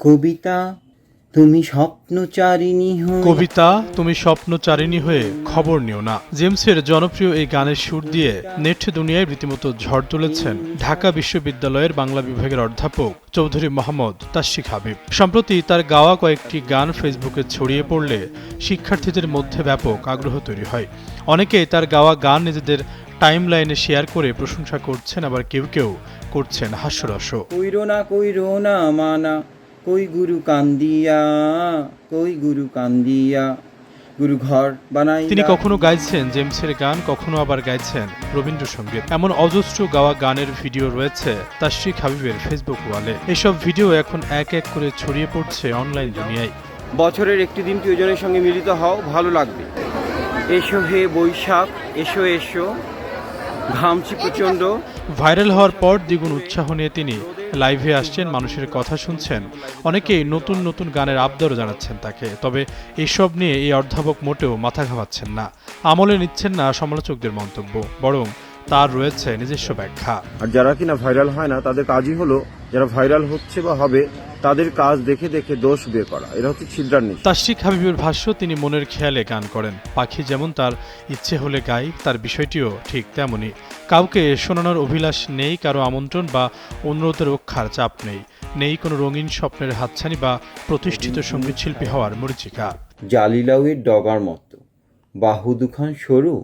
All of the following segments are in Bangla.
কবিতা তুমি স্বপ্নচারিণী হয়ে খবর নিও না। জেমসের জনপ্রিয় এই গানের সুর দিয়ে নেট দুনিয়ায় রীতিমতো ঝড় তুলেছেন ঢাকা বিশ্ববিদ্যালয়ের বাংলা বিভাগের অধ্যাপক চৌধুরী মোহাম্মদ তাশফিক হাবিব। সম্প্রতি তার গাওয়া কয়েকটি গান ফেসবুকে ছড়িয়ে পড়লে শিক্ষার্থীদের মধ্যে ব্যাপক আগ্রহ তৈরি হয়। অনেকেই তার গাওয়া গান নিজেদের টাইমলাইনে শেয়ার করে প্রশংসা করছেন, আবার কেউ কেউ করছেন হাস্যরসও। কইরো না মানা কই গুরু কান্দিয়া গুরু ঘর বানাই। তিনি কখনো গাইছেন জেমসের গান, কখনো আবার গাইছেন রবীন্দ্রসঙ্গীত। এমন অজস্র গাওয়া গানের ভিডিও রয়েছে তাশফিক হাবিবের ফেসবুক ওয়ালে। এসব ভিডিও এখন এক এক করে ছড়িয়ে পড়ছে অনলাইন দুনিয়ায়। বছরের একটি দিন প্রিয়জনের সঙ্গে মিলিত হও, ভালো লাগবে। এসো হে বৈশাখ, এসো এসো, ঘামছি প্রচণ্ড। ভাইরাল হওয়ার পর দ্বিগুণ উৎসাহ নিয়ে তিনি লাইভে আসছেন, মানুষের কথা শুনছেন। অনেকেই নতুন নতুন গানের আবদারও জানাচ্ছেন তাকে। তবে এসব নিয়ে এই অধ্যাপক মোটেও মাথা ঘামাচ্ছেন না, আমলে নিচ্ছেন না সমালোচকদের মন্তব্য, বরং তার রয়েছে নিজস্ব ব্যাখ্যা। আর যারা কিনা ভাইরাল হয় না, তাদের কাজই হলো যারা ভাইরাল হচ্ছে বা হবে তাদের কাজ দেখে দেখে দোষ বের করা। এটা হচ্ছে ছিদ্রার নেশা। তাশফিক হাবিবের ভাষ্য, তিনি মনের খেয়ালে গান করেন। পাখি যেমন তার ইচ্ছে হলে গায়, তার বিষয়টিও ঠিক তেমনই। কাউকে শোনানোর অভিলাষ নেই, কারো আমন্ত্রণ বা অনুরোধের রক্ষার চাপ নেই কোনো রঙিন স্বপ্নের হাতছানি বা প্রতিষ্ঠিত সঙ্গীতশিল্পী হওয়ার মরীচিকা। জালিলাউয়ের ডগার মতো বাহু দুখান সরু,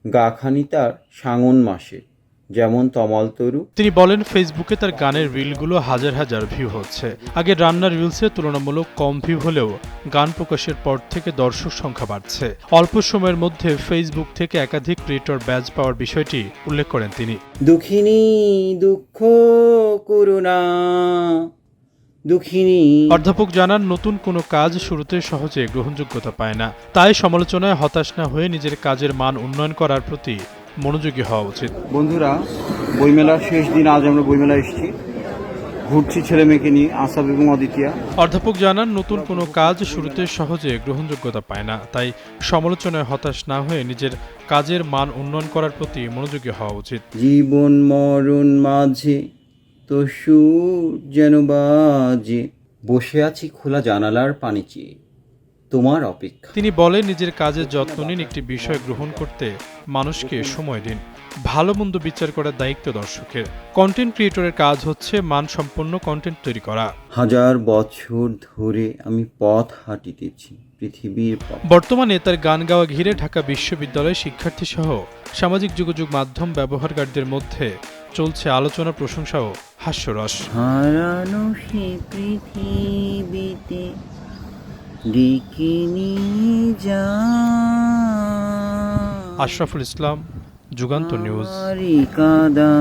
গাখানি তার সাঙন মাসের যেমন তমাল তরু। তিনি বলেন, ফেসবুকে তার গানের রিলগুলো হাজার হাজার ভিউ হচ্ছে। আগে রান্নার রিলসে তুলনামূলক কম ভিউ হলেও গান প্রকাশের পর থেকে দর্শক সংখ্যা বাড়ছে। অল্প সময়ের মধ্যে ফেসবুক থেকে একাধিক ক্রিয়েটর ব্যাজ পাওয়ার বিষয়টি উল্লেখ করেন তিনি। দুঃখিনী দুঃখ করুণা দুঃখিনী। অধ্যাপক জানান, নতুন কোনো কাজ শুরুতে সহজে গ্রহণযোগ্যতা পায় না। তাই সমালোচনায় হতাশ না হয়ে নিজের কাজের মান উন্নয়ন করার প্রতি মনোযোগী হওয়া উচিত। বন্ধুরা, বইমেলার শেষ দিন আজ আমরা বইমেলা এসেছি, ঘুরছি ছেলে মেয়েকে নিয়ে, আসাব এবং অদিতিয়া। অধ্যাপক জানান, নতুন কোনো কাজ শুরুতে সহজে গ্রহণযোগ্যতা পায় না। তাই সমালোচনায় হতাশ না হয়ে নিজের কাজের মান উন্নয়ন করার প্রতি মনোযোগী হওয়া উচিত। জীবন মরণ মাঝে তো সুর যেন বাজে, বসে আছি খোলা জানালার পানি চেয়ে তোমার অপেক্ষা। তিনি বলেন, নিজের কাজের যত্ন নিন, একটি বিষয় গ্রহণ করতে মানুষকে সময় দিন। ভালো মন্দ বিচার করার দায়িত্ব দর্শকের। কন্টেন্ট ক্রিয়েটরের কাজ হচ্ছে মানসম্পন্ন কন্টেন্ট তৈরি করা। হাজার বছর ধরে আমি পথ হাঁটিতেছি পৃথিবীর পথ। বর্তমানে তার গান গাওয়া ঘিরে ঢাকা বিশ্ববিদ্যালয়ের শিক্ষার্থী সহ সামাজিক যোগাযোগ মাধ্যম ব্যবহারকারীদের মধ্যে চলছে আলোচনা, প্রশংসা ও হাস্যরস। হারানো সে পৃথিবীতে ডেকে নিয়ে যা। আশরাফুল ইসলাম, যুগান্তর নিউজ। কাদা